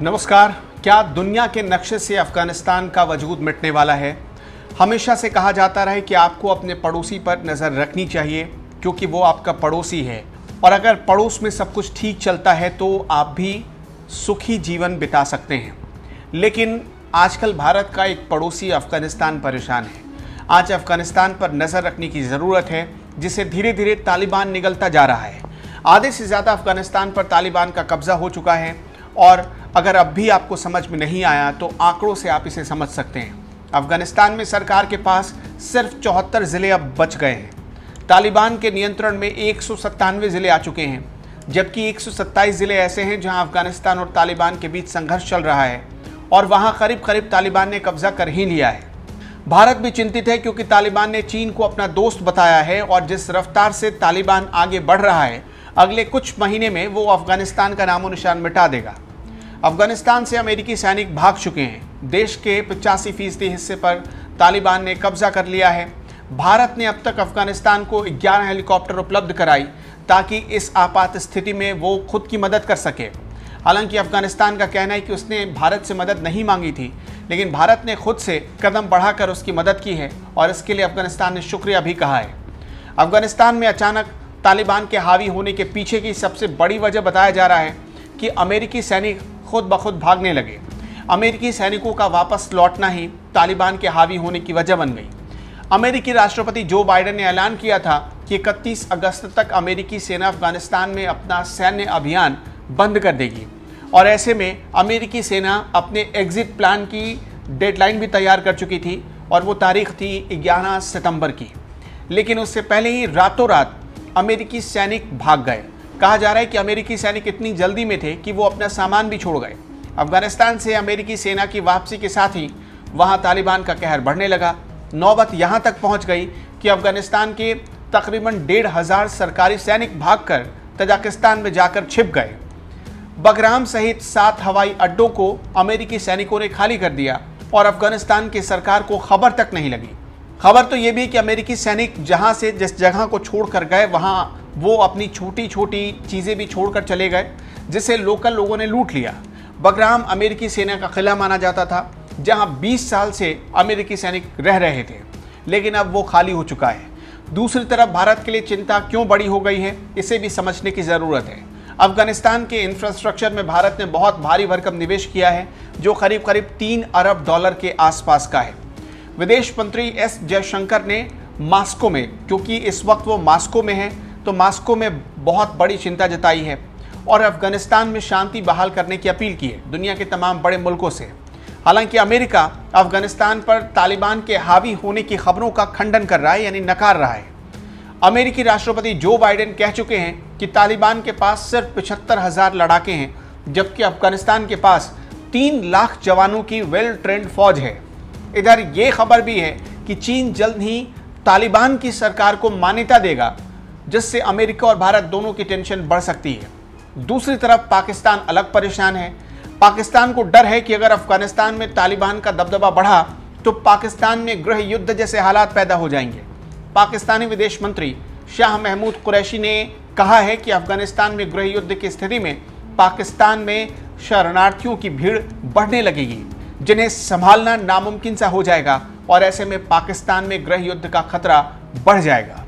नमस्कार। क्या दुनिया के नक्शे से अफगानिस्तान का वजूद मिटने वाला है? हमेशा से कहा जाता रहा कि आपको अपने पड़ोसी पर नज़र रखनी चाहिए क्योंकि वो आपका पड़ोसी है और अगर पड़ोस में सब कुछ ठीक चलता है तो आप भी सुखी जीवन बिता सकते हैं। लेकिन आजकल भारत का एक पड़ोसी अफगानिस्तान परेशान है। आज अफगानिस्तान पर नज़र रखने की ज़रूरत है जिसे धीरे धीरे तालिबान निगलता जा रहा है। आधे से ज़्यादा अफगानिस्तान पर तालिबान का कब्जा हो चुका है और अगर अब भी आपको समझ में नहीं आया तो आंकड़ों से आप इसे समझ सकते हैं। अफगानिस्तान में सरकार के पास सिर्फ 74 ज़िले अब बच गए हैं। तालिबान के नियंत्रण में 197 ज़िले आ चुके हैं, जबकि 127 ज़िले ऐसे हैं जहां अफगानिस्तान और तालिबान के बीच संघर्ष चल रहा है और वहां करीब करीब तालिबान ने कब्जा कर ही लिया है। भारत भी चिंतित है क्योंकि तालिबान ने चीन को अपना दोस्त बताया है और जिस रफ्तार से तालिबान आगे बढ़ रहा है, अगले कुछ महीने में वो अफगानिस्तान का नामो निशान मिटा देगा। अफगानिस्तान से अमेरिकी सैनिक भाग चुके हैं। देश के 85% हिस्से पर तालिबान ने कब्जा कर लिया है। भारत ने अब तक अफगानिस्तान को 11 हेलीकॉप्टर उपलब्ध कराई ताकि इस आपात स्थिति में वो खुद की मदद कर सके। हालांकि अफगानिस्तान का कहना है कि उसने भारत से मदद नहीं मांगी थी, लेकिन भारत ने खुद से कदम बढ़ाकर उसकी मदद की है और इसके लिए अफगानिस्तान ने शुक्रिया भी कहा है। अफगानिस्तान में अचानक तालिबान के हावी होने के पीछे की सबसे बड़ी वजह बताया जा रहा है कि अमेरिकी सैनिक खुद ब खुद भागने लगे। अमेरिकी सैनिकों का वापस लौटना ही तालिबान के हावी होने की वजह बन गई। अमेरिकी राष्ट्रपति जो बाइडेन ने ऐलान किया था कि 31 अगस्त तक अमेरिकी सेना अफगानिस्तान में अपना सैन्य अभियान बंद कर देगी और ऐसे में अमेरिकी सेना अपने एग्जिट प्लान की डेडलाइन भी तैयार कर चुकी थी और वो तारीख थी 11 सितंबर की। लेकिन उससे पहले ही रातों रात अमेरिकी सैनिक भाग गए। कहा जा रहा है कि अमेरिकी सैनिक इतनी जल्दी में थे कि वो अपना सामान भी छोड़ गए। अफगानिस्तान से अमेरिकी सेना की वापसी के साथ ही वहां तालिबान का कहर बढ़ने लगा। नौबत यहां तक पहुंच गई कि अफगानिस्तान के तकरीबन 1,500 सरकारी सैनिक भागकर तजाकिस्तान में जाकर छिप गए। बगराम सहित 7 हवाई अड्डों को अमेरिकी सैनिकों ने खाली कर दिया और अफगानिस्तान की सरकार को खबर तक नहीं लगी। खबर तो ये भी कि अमेरिकी सैनिक जहां से जिस जगह को छोड़कर गए वहां वो अपनी छोटी छोटी चीज़ें भी छोड़कर चले गए, जिसे लोकल लोगों ने लूट लिया। बगराम अमेरिकी सेना का किला माना जाता था जहां 20 साल से अमेरिकी सैनिक रह रहे थे, लेकिन अब वो खाली हो चुका है। दूसरी तरफ भारत के लिए चिंता क्यों बड़ी हो गई है, इसे भी समझने की ज़रूरत है। अफगानिस्तान के इंफ्रास्ट्रक्चर में भारत ने बहुत भारी भरकम निवेश किया है जो करीब करीब $3 अरब के आसपास का है। विदेश मंत्री एस जयशंकर ने मास्को में, क्योंकि इस वक्त वो मास्को में है, तो मास्को में बहुत बड़ी चिंता जताई है और अफगानिस्तान में शांति बहाल करने की अपील की है दुनिया के तमाम बड़े मुल्कों से। हालांकि अमेरिका अफगानिस्तान पर तालिबान के हावी होने की खबरों का खंडन कर रहा है, यानी नकार रहा है। अमेरिकी राष्ट्रपति जो बाइडेन कह चुके हैं कि तालिबान के पास सिर्फ 75,000 लड़ाके हैं, जबकि अफगानिस्तान के पास 3 लाख जवानों की वेल ट्रेंड फौज है। इधर ये खबर भी है कि चीन जल्द ही तालिबान की सरकार को मान्यता देगा, जिससे अमेरिका और भारत दोनों की टेंशन बढ़ सकती है। दूसरी तरफ पाकिस्तान अलग परेशान है। पाकिस्तान को डर है कि अगर अफगानिस्तान में तालिबान का दबदबा बढ़ा तो पाकिस्तान में गृह युद्ध जैसे हालात पैदा हो जाएंगे। पाकिस्तानी विदेश मंत्री शाह महमूद कुरैशी ने कहा है कि अफगानिस्तान में गृह युद्ध की स्थिति में पाकिस्तान में शरणार्थियों की भीड़ बढ़ने लगेगी, जिन्हें संभालना नामुमकिन सा हो जाएगा और ऐसे में पाकिस्तान में गृह युद्ध का खतरा बढ़ जाएगा।